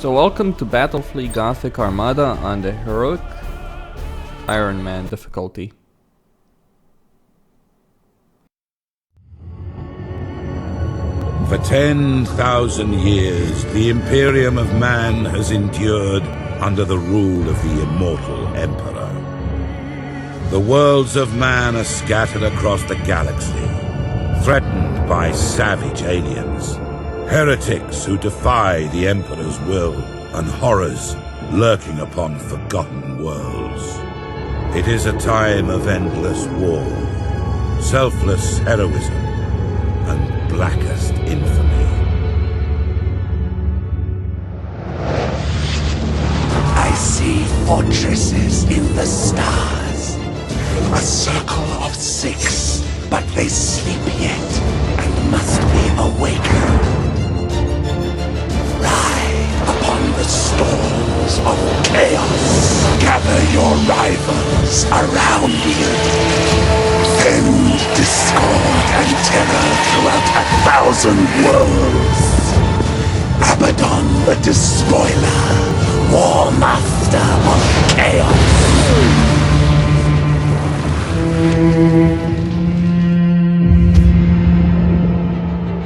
So welcome to Battlefleet Gothic Armada on the heroic Iron Man difficulty. For 10,000 years, the Imperium of Man has endured under the rule of the immortal Emperor. The worlds of man are scattered across the galaxy, threatened by savage aliens, heretics who defy the Emperor's will, and horrors lurking upon forgotten worlds. It is a time of endless war, selfless heroism, and blackest infamy. I see fortresses in the stars. A circle of 6, but they sleep yet and must be awakened. Ride upon the storms of chaos. Gather your rivals around you. Send discord and terror throughout 1,000 worlds. Abaddon the Despoiler, War Master of Chaos.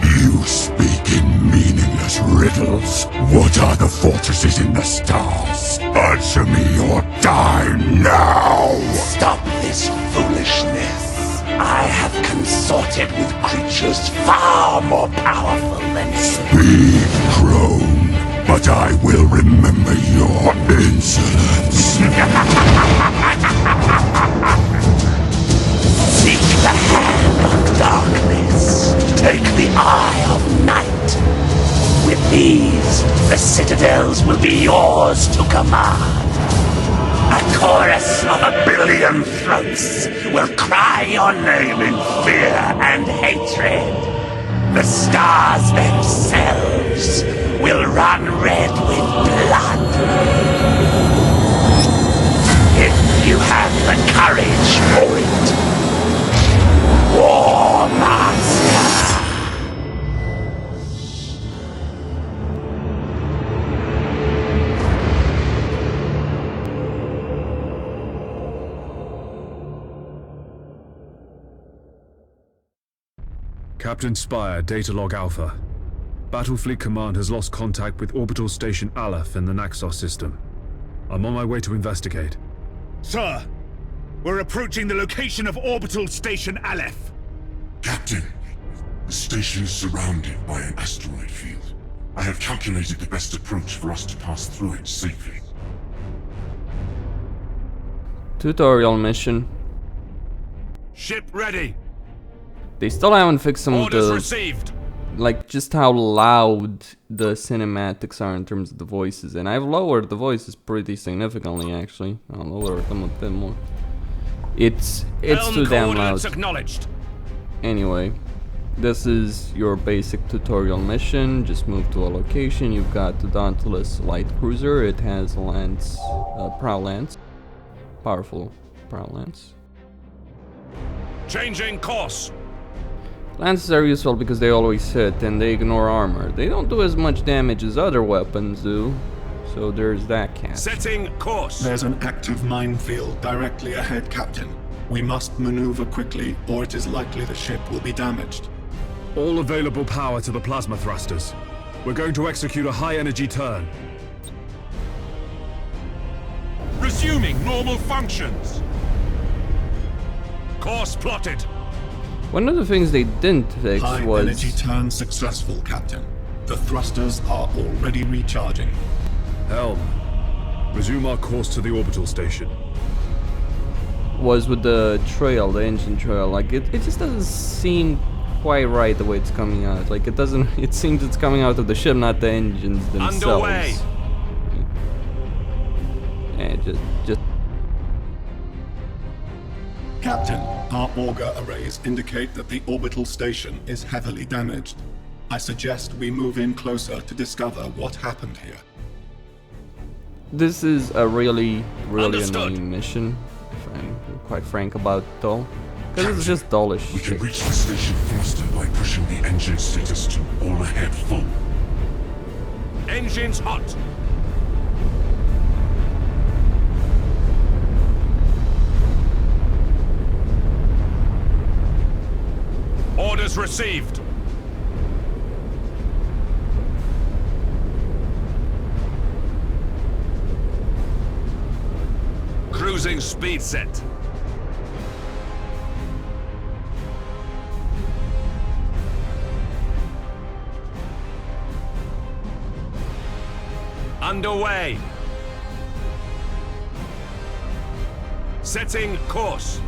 You speak in meaningless riddles. What are the fortresses in the stars? Answer me or die now! Stop this foolishness. I have consorted with creatures far more powerful than you. Speak, crone, but I will remember your insolence. Seek the hand of darkness. Take the eye of night. With these, the citadels will be yours to command. A chorus of 1 billion throats will cry your name in fear and hatred. The stars themselves will run red with blood. If you have the courage for it. War Master. Captain Spire, Data Log Alpha. Battlefleet Command has lost contact with Orbital Station Aleph in the Naxos system. I'm on my way to investigate. Sir, we're approaching the location of Orbital Station Aleph. Captain, the station is surrounded by an asteroid field. I have calculated the best approach for us to pass through it safely. Tutorial mission. Ship ready. They still haven't fixed some of Orders the, received. like, just how loud the cinematics are in terms of the voices, and I've lowered the voices pretty significantly. Actually, I'll lower them a bit more. It's too damn loud. Acknowledged. Anyway, this is your basic tutorial mission. Just move to a location. You've got the Dauntless light cruiser. It has a lance, prow lance, powerful prow lance. Changing course. Lances are useful because they always hit and they ignore armor. They don't do as much damage as other weapons do, so there's that catch. Setting course. There's an active minefield directly ahead, Captain. We must maneuver quickly, or it is likely the ship will be damaged. All available power to the plasma thrusters. We're going to execute a high-energy turn. Resuming normal functions. Course plotted. One of the things they didn't fix High was... energy turn successful, Captain. The thrusters are already recharging. Helm, resume our course to the orbital station. was with the trail, the engine trail. Like, it just doesn't seem quite right the way it's coming out. Like, it doesn't... It seems it's coming out of the ship, not the engines themselves. Underway. Yeah, just... Captain, our auger arrays indicate that the orbital station is heavily damaged. I suggest we move in closer to discover what happened here. This is a really Understood. annoying mission, if I'm quite frank about it all. Because it's just dull as We shit. can reach the station faster by pushing the engine status to all ahead full. Engines hot. Orders received. Cruising speed set. Underway. Setting course.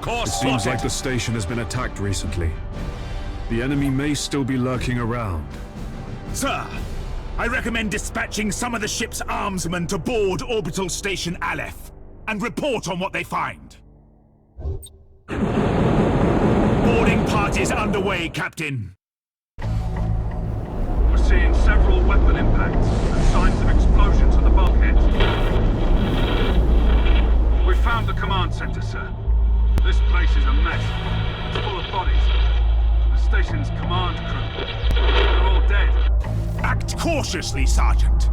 Course It seems plotted. like the station has been attacked recently. The enemy may still be lurking around. Sir, I recommend dispatching some of the ship's armsmen to board Orbital Station Aleph and report on what they find. Boarding parties underway, Captain. We're seeing several weapon impacts and signs of explosions at the bulkheads. We found the command center, sir. This place is a mess. It's full of bodies. The station's command crew. They're all dead. Act cautiously, Sergeant.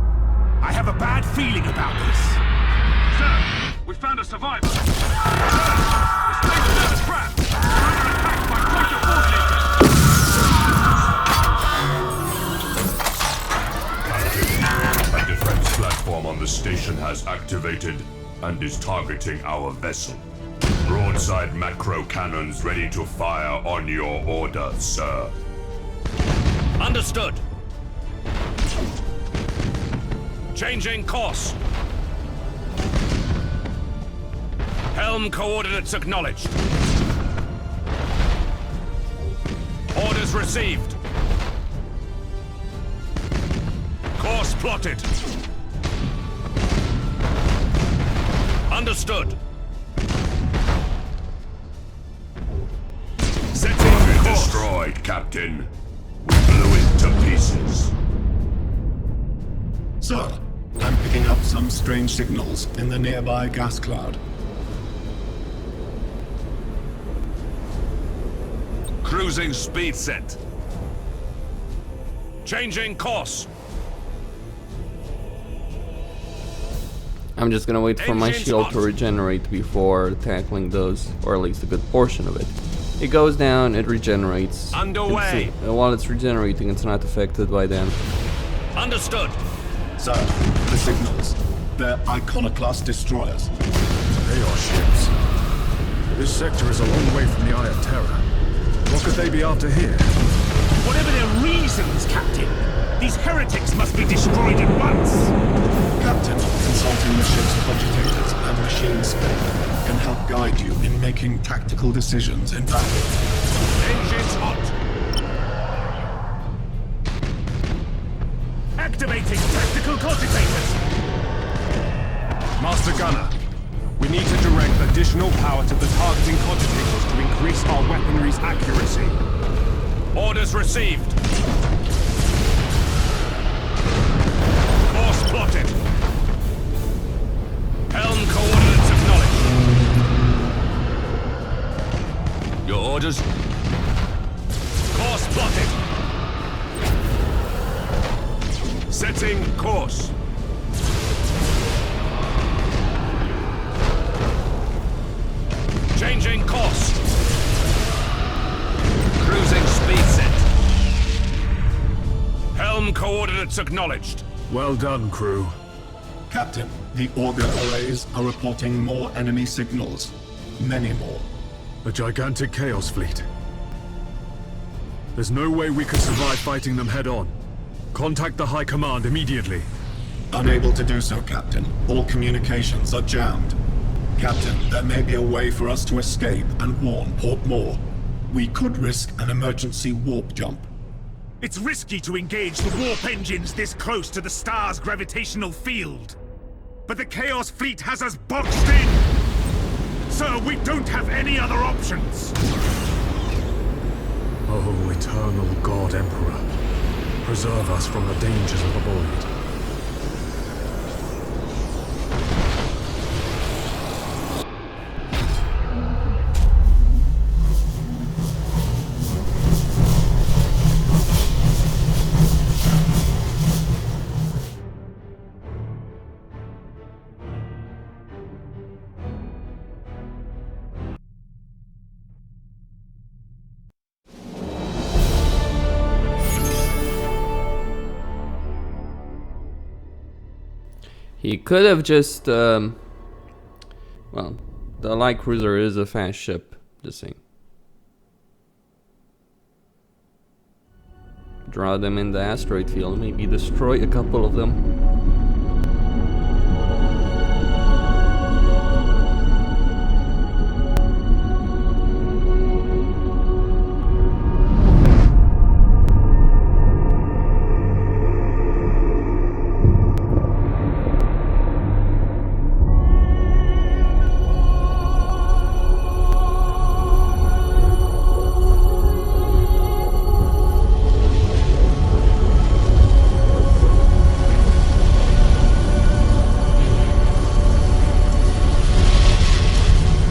I have a bad feeling about this. Sir, we found a survivor. Sir, the station's in a trap. We're under attack by quite a A defense platform on the station has activated and is targeting our vessel. Broadside macro cannons ready to fire on your order, sir. Understood. Changing course. Helm coordinates acknowledged. Orders received. Course plotted. Understood. Setting course. Destroyed, Captain. We blew it to pieces. Sir, I'm picking up some strange signals in the nearby gas cloud. Cruising speed set. Changing course. I'm just gonna wait for my Engines shield to hot. regenerate before tackling those, or at least a good portion of it. It goes down, it regenerates. Underway. While it's regenerating, it's not affected by them. Understood. Sir, the signals. They're iconoclast destroyers. They are ships. This sector is a long way from the Eye of Terror. What could they be after here? Whatever their reasons, Captain, these heretics must be destroyed at once. Captain, consulting the ship's cogitators and machine spec can help guide you in making tactical decisions in battle. Engines hot. Activating tactical cogitators. Master Gunner, we need to direct additional power to the targeting cogitators to increase our weaponry's accuracy. Orders received. Course plotted. Helm coordinates acknowledged. Your orders? Course plotted. Setting course. Changing course. Cruising speed set. Helm coordinates acknowledged. Well done, crew. Captain, the auger arrays are reporting more enemy signals. Many more. A gigantic Chaos fleet. There's no way we could survive fighting them head-on. Contact the High Command immediately. Unable to do so, Captain. All communications are jammed. Captain, there may be a way for us to escape and warn Port Moore. We could risk an emergency warp jump. It's risky to engage the warp engines this close to the star's gravitational field. But the Chaos Fleet has us boxed in! Sir, we don't have any other options! Oh, eternal God Emperor. Preserve us from the dangers of the void. He could have just, well, the light cruiser is a fast ship, just saying. Draw them in the asteroid field, maybe destroy a couple of them.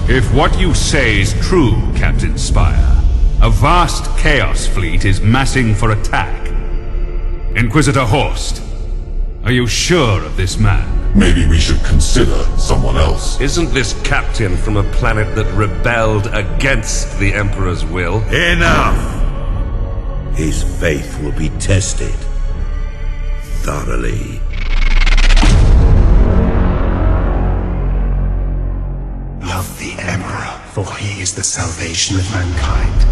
If what you say is true, Captain Spire, a vast Chaos fleet is massing for attack. Inquisitor Horst, are you sure of this man? Maybe we should consider someone else. Isn't this captain from a planet that rebelled against the Emperor's will? Enough! His faith will be tested thoroughly. Love the Emperor, for he is the salvation of mankind.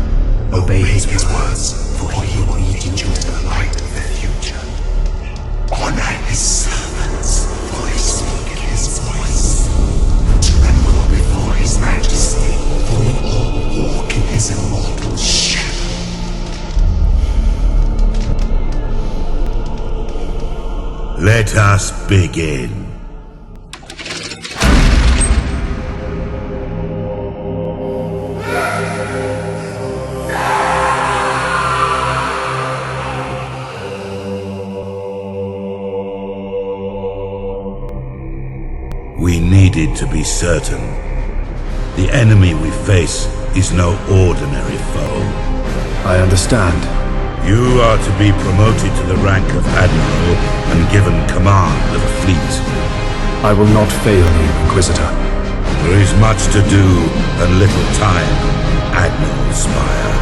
Obey his words, for he will lead you into the light of the future. Honor his servants, for they speak his voice. Tremble before his majesty, for we all walk in his immortal shadow. Let us begin. We needed to be certain. The enemy we face is no ordinary foe. I understand. You are to be promoted to the rank of Admiral and given command of a fleet. I will not fail you, Inquisitor. There is much to do and little time, Admiral Spire.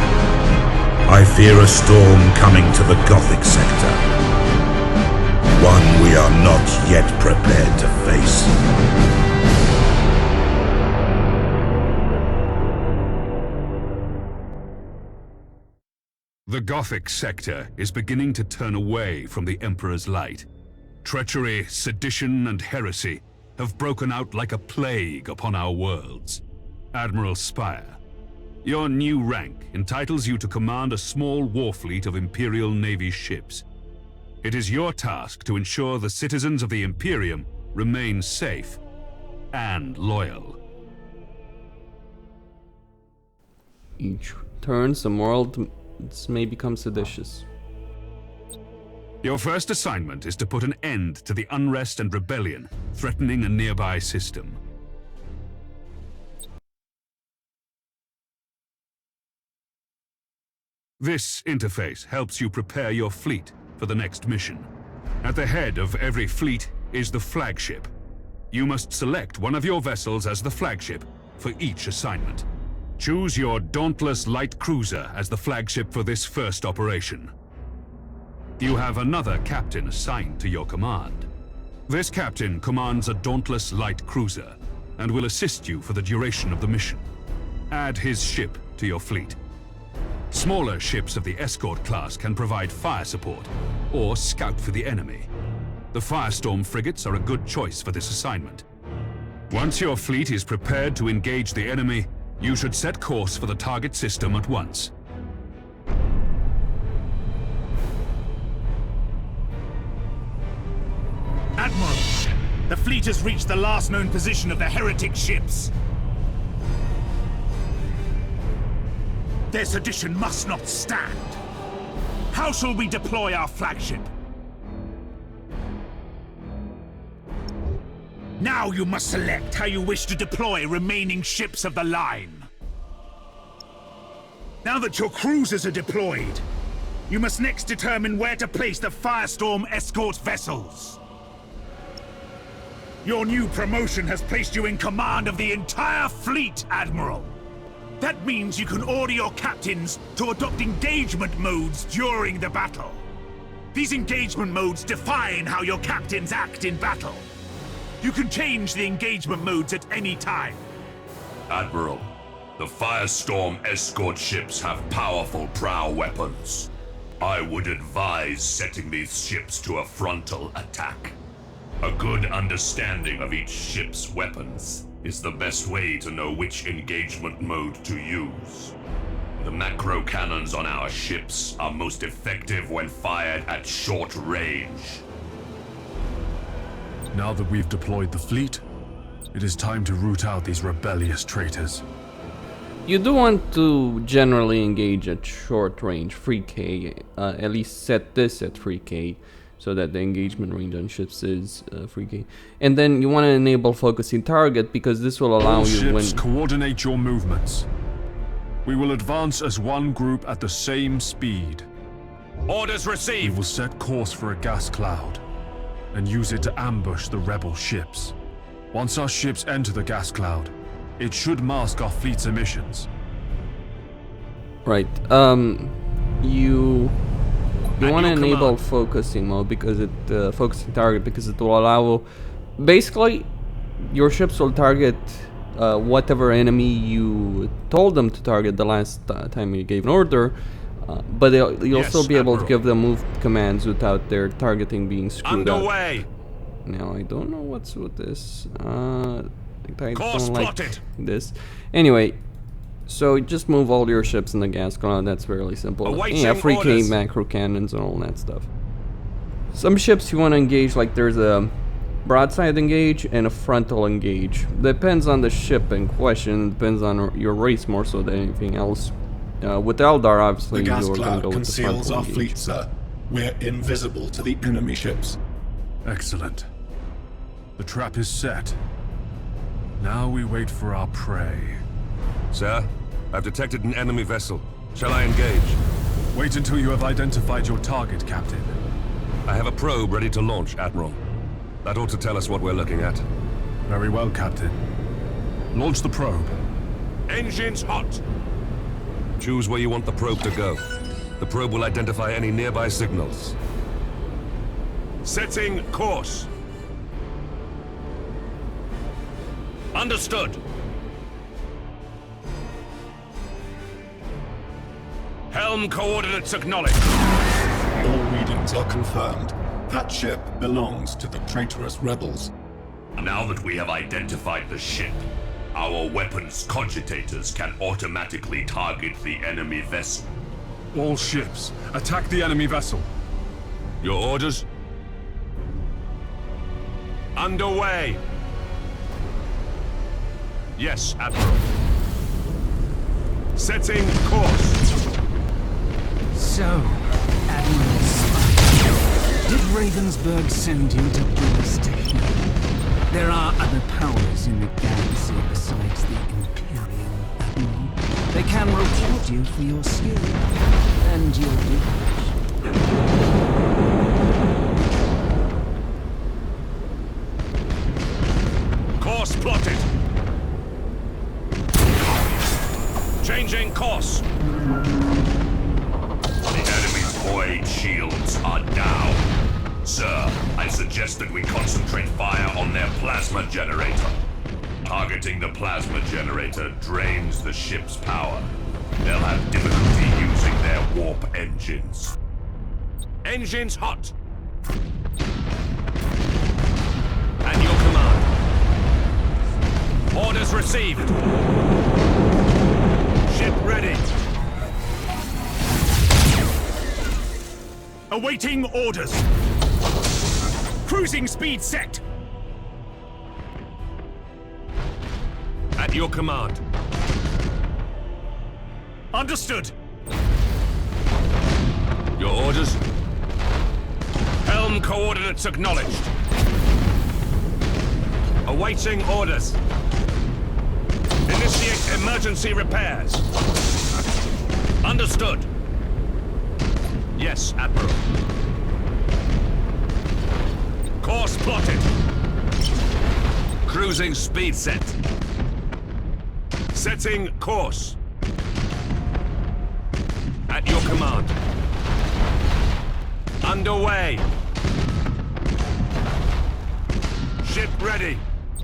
I fear a storm coming to the Gothic sector. One we are not yet prepared to face. The Gothic sector is beginning to turn away from the Emperor's light. Treachery, sedition, and heresy have broken out like a plague upon our worlds. Admiral Spire, your new rank entitles you to command a small war fleet of Imperial Navy ships. It is your task to ensure the citizens of the Imperium remain safe and loyal. Each turn, some worlds may become seditious. Your first assignment is to put an end to the unrest and rebellion threatening a nearby system. This interface helps you prepare your fleet for the next mission. At the head of every fleet is the flagship. You must select one of your vessels as the flagship for each assignment. Choose your dauntless light cruiser as the flagship for this first operation. You have another captain assigned to your command. This captain commands a dauntless light cruiser and will assist you for the duration of the mission. Add his ship to your fleet. Smaller ships of the escort class can provide fire support or scout for the enemy. The Firestorm frigates are a good choice for this assignment. Once your fleet is prepared to engage the enemy, you should set course for the target system at once. Admiral, the fleet has reached the last known position of the heretic ships. Their sedition must not stand. How shall we deploy our flagship? Now you must select how you wish to deploy remaining ships of the line. Now that your cruisers are deployed, you must next determine where to place the Firestorm escort vessels. Your new promotion has placed you in command of the entire fleet, Admiral. That means you can order your captains to adopt engagement modes during the battle. These engagement modes define how your captains act in battle. You can change the engagement modes at any time. Admiral, the Firestorm escort ships have powerful prow weapons. I would advise setting these ships to a frontal attack. A good understanding of each ship's weapons is the best way to know which engagement mode to use. The macro cannons on our ships are most effective when fired at short range. Now that we've deployed the fleet, it is time to root out these rebellious traitors. You do want to generally engage at short range, 3k, at least set this at 3k, so that the engagement range on ships is 3k. And then you want to enable focusing target, because this will allow All you ships, coordinate your movements. We will advance as one group at the same speed. Orders We received! will set course for a gas cloud, and use it to ambush the rebel ships. Once our ships enter the gas cloud, it should mask our fleet's emissions. Right. You want to enable focusing mode, because it focusing target, because it will allow, basically, your ships will target whatever enemy you told them to target the last time you gave an order, but you'll still be able to give them move commands without their targeting being screwed up. Now I don't know what's with this. I don't like this. Anyway, so just move all your ships in the gas cloud. That's fairly simple. Yeah, 3k macro cannons and all that stuff. Some ships you want to engage, like there's a broadside engage and a frontal engage. Depends on the ship in question. Depends on your race more so than anything else. With Eldar, obviously, the gas you're going to cloud go with the frontal conceals our engage. fleet, sir. We're invisible to the enemy ships. Excellent. The trap is set. Now we wait for our prey. Sir, I've detected an enemy vessel. Shall I engage? Wait until you have identified your target, Captain. I have a probe ready to launch, Admiral. That ought to tell us what we're looking at. Very well, Captain. Launch the probe. Engines hot! Choose where you want the probe to go. The probe will identify any nearby signals. Setting course. Understood. Helm coordinates acknowledged. All readings are confirmed. That ship belongs to the traitorous rebels. Now that we have identified the ship, our weapons cogitators can automatically target the enemy vessel. All ships, attack the enemy vessel. Your orders? Underway! Yes, Admiral. Setting course. So, Admiral Spike, did Ravensburg send you to build a station? There are other powers in the galaxy besides the Imperium, Admiral. They can reward you for your skill and your devotion. Course plotted. Changing course. The enemy's void shields are down. Sir, I suggest that we concentrate fire on their plasma generator. Targeting the plasma generator drains the ship's power. They'll have difficulty using their warp engines. Engines hot. At your command. Orders received. Ship ready. Awaiting orders. Cruising speed set. At your command. Understood. Your orders? Helm coordinates acknowledged. Awaiting orders. Initiate emergency repairs. Understood. Yes, Admiral. Course plotted. Cruising speed set. Setting course. At your command. Underway. Ship ready.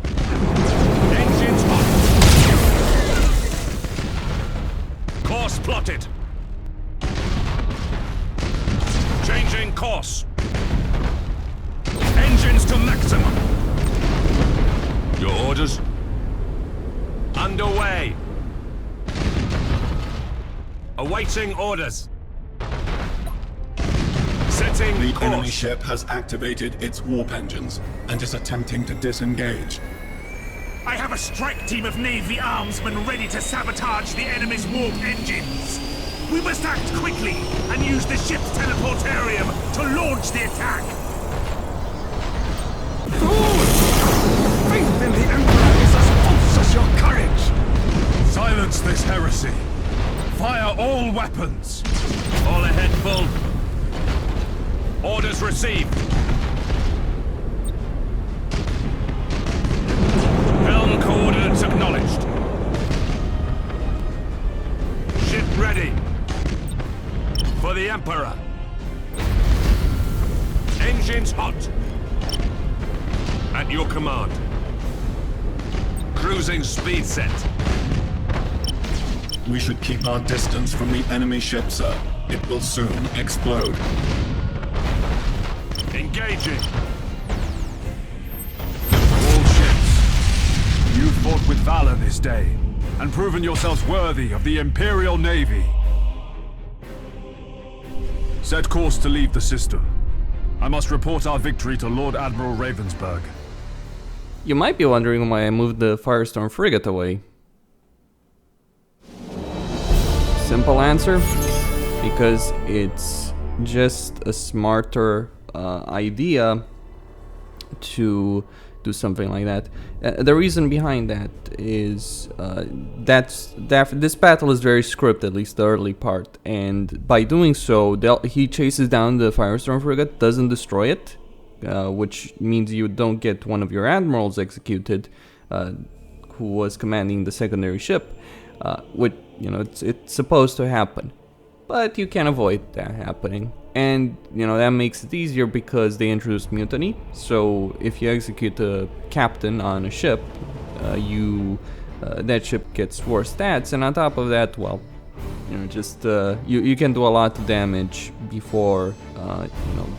Engines hot. Course plotted. Changing course. Engines to maximum. Your orders? Underway. Awaiting orders. Setting The course. enemy ship has activated its warp engines and is attempting to disengage. I have a strike team of Navy armsmen ready to sabotage the enemy's warp engines. We must act quickly and use the ship's teleportarium to launch the attack. Fools! Faith in the Emperor is as false as your courage! Silence this heresy. Fire all weapons. All ahead full. Orders received. Helm coordinates acknowledged. Ship ready. For the Emperor. Engines hot. At your command. Cruising speed set. We should keep our distance from the enemy ship, sir. It will soon explode. Engaging. All ships. You fought with valor this day, and proven yourselves worthy of the Imperial Navy. Set course to leave the system. I must report our victory to Lord Admiral Ravensburg. You might be wondering why I moved the Firestorm frigate away. Simple answer, because it's just a smarter idea to do something like that. The reason behind that is this battle is very scripted, at least the early part, and by doing so, he chases down the Firestorm frigate, doesn't destroy it, which means you don't get one of your admirals executed, who was commanding the secondary ship, which, you know, it's supposed to happen, but you can avoid that happening. And, you know, that makes it easier because they introduced mutiny. So if you execute a captain on a ship, that ship gets worse stats. And on top of that, well, you know, just you can do a lot of damage before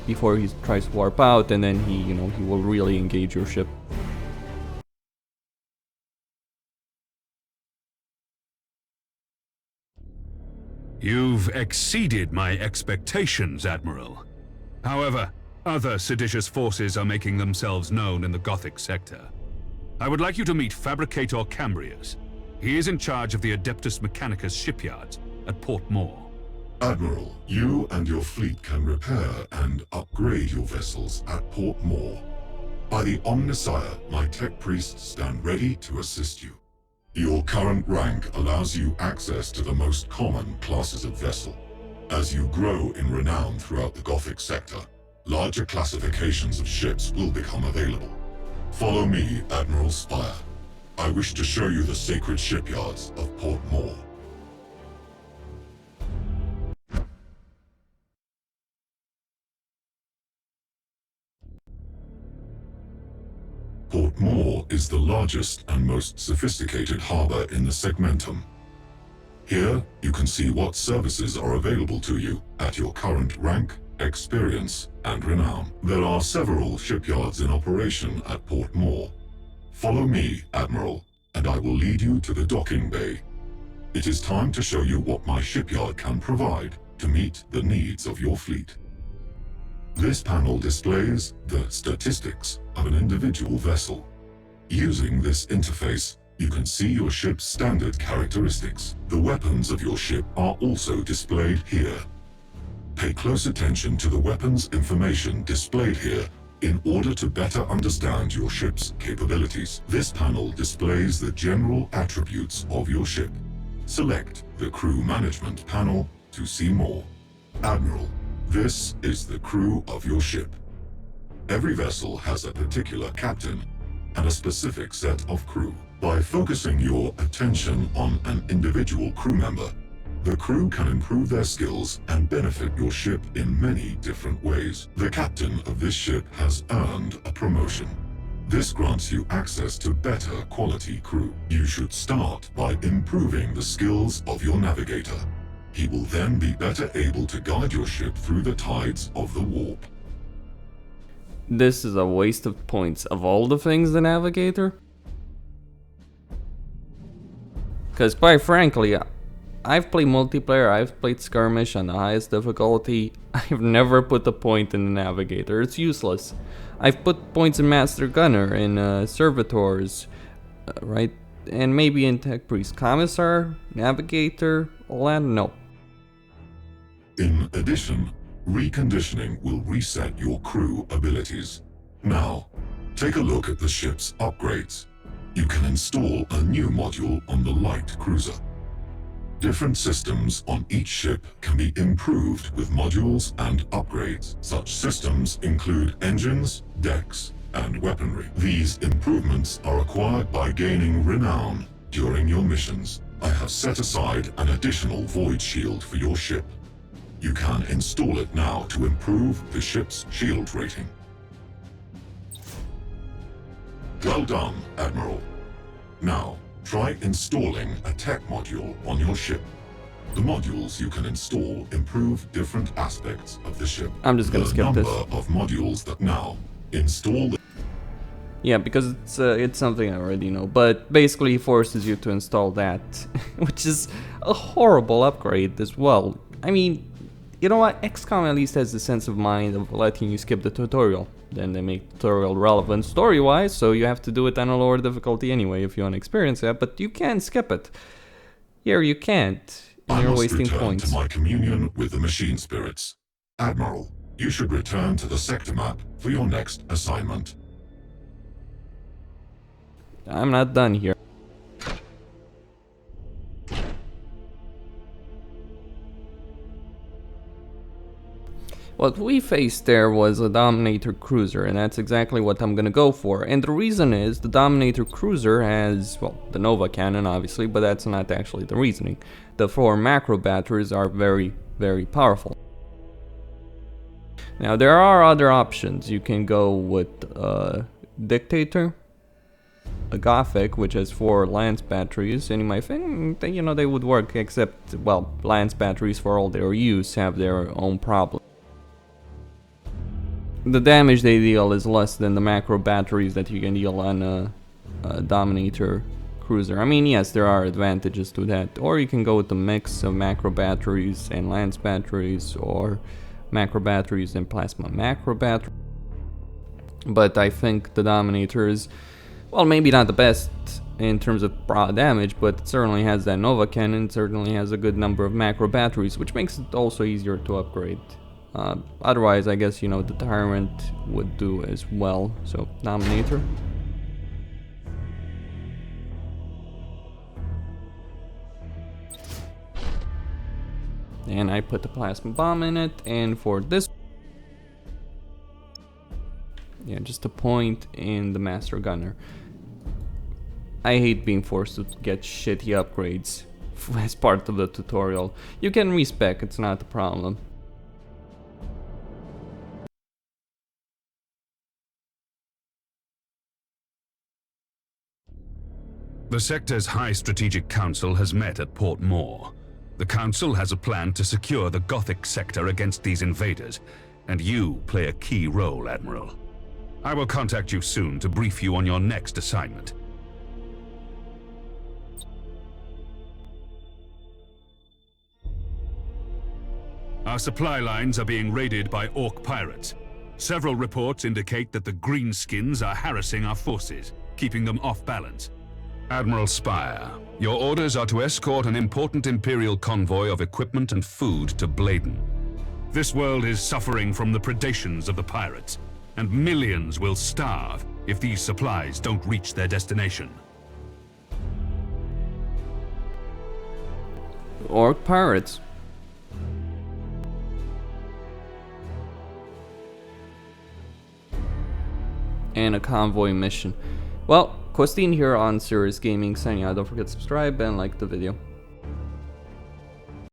before he tries to warp out, and then he will really engage your ship. You've exceeded my expectations, Admiral. However, other seditious forces are making themselves known in the Gothic sector. I would like you to meet Fabricator Cambrius. He is in charge of the Adeptus Mechanicus shipyards at Port Moore. Admiral, you and your fleet can repair and upgrade your vessels at Port Moore. By the Omnissiah, my tech priests stand ready to assist you. Your current rank allows you access to the most common classes of vessel. As you grow in renown throughout the Gothic sector, larger classifications of ships will become available. Follow me, Admiral Spire. I wish to show you the sacred shipyards of Port Moore. Port Moore is the largest and most sophisticated harbor in the Segmentum. Here, you can see what services are available to you at your current rank, experience, and renown. There are several shipyards in operation at Port Moore. Follow me, Admiral, and I will lead you to the docking bay. It is time to show you what my shipyard can provide to meet the needs of your fleet. This panel displays the statistics of an individual vessel. Using this interface, you can see your ship's standard characteristics. The weapons of your ship are also displayed here. Pay close attention to the weapons information displayed here in order to better understand your ship's capabilities. This panel displays the general attributes of your ship. Select the Crew Management panel to see more. Admiral, this is the crew of your ship. Every vessel has a particular captain and a specific set of crew. By focusing your attention on an individual crew member, the crew can improve their skills and benefit your ship in many different ways. The captain of this ship has earned a promotion. This grants you access to better quality crew. You should start by improving the skills of your navigator. He will then be better able to guide your ship through the tides of the warp. This is a waste of points. Of all the things, the navigator? Because quite frankly, I've played multiplayer, I've played skirmish on the highest difficulty. I've never put a point in the navigator, it's useless. I've put points in Master Gunner, in Servitors, right? And maybe in Tech Priest. Commissar, Navigator, all that, no. In addition, reconditioning will reset your crew abilities. Now, take a look at the ship's upgrades. You can install a new module on the light cruiser. Different systems on each ship can be improved with modules and upgrades. Such systems include engines, decks, and weaponry. These improvements are acquired by gaining renown during your missions. I have set aside an additional void shield for your ship. You can install it now to improve the ship's shield rating. Well done, Admiral. Now, try installing a tech module on your ship. The modules you can install improve different aspects of the ship. I'm just gonna skip this. The number of modules that now install the... Yeah, because it's something I already know, but basically he forces you to install that, which is a horrible upgrade as well. I mean, you know what, XCOM at least has the sense of mind of letting you skip the tutorial. Then they make tutorial relevant story-wise, so you have to do it on a lower difficulty anyway if you want to experience that, but you can skip it. Here you can't, and you're wasting points. To my communion with the machine spirits. Admiral, you should return to the sector map for your next assignment. I'm not done here. What we faced there was a Dominator Cruiser, and that's exactly what I'm gonna go for. And the reason is, the Dominator Cruiser has, well, the Nova Cannon obviously, but that's not actually the reasoning. The 4 macro batteries are very, very powerful. Now there are other options. You can go with Dictator, a Gothic, which has 4 Lance batteries, and you might think, you know, they would work, except, well, Lance batteries for all their use have their own problems. The damage they deal is less than the macro batteries that you can deal on a Dominator Cruiser. I mean, yes, there are advantages to that. Or you can go with a mix of macro batteries and Lance batteries, or macro batteries and plasma macro batteries. But I think the Dominator is, well, maybe not the best in terms of raw damage, but it certainly has that Nova Cannon, certainly has a good number of macro batteries, which makes it also easier to upgrade. Otherwise, I guess, you know, the Tyrant would do as well. So, Dominator. And I put the plasma bomb in it, and for this, yeah, just a point in the Master Gunner. I hate being forced to get shitty upgrades as part of the tutorial. You can respec, it's not a problem. The sector's High Strategic Council has met at Port Moore. The Council has a plan to secure the Gothic sector against these invaders, and you play a key role, Admiral. I will contact you soon to brief you on your next assignment. Our supply lines are being raided by Orc pirates. Several reports indicate that the Greenskins are harassing our forces, keeping them off balance. Admiral Spire, your orders are to escort an important Imperial convoy of equipment and food to Bladen. This world is suffering from the predations of the pirates, and millions will starve if these supplies don't reach their destination. Orc pirates. And a convoy mission. Well, Costin here on Serious Gaming signing out. Don't forget to subscribe and like the video.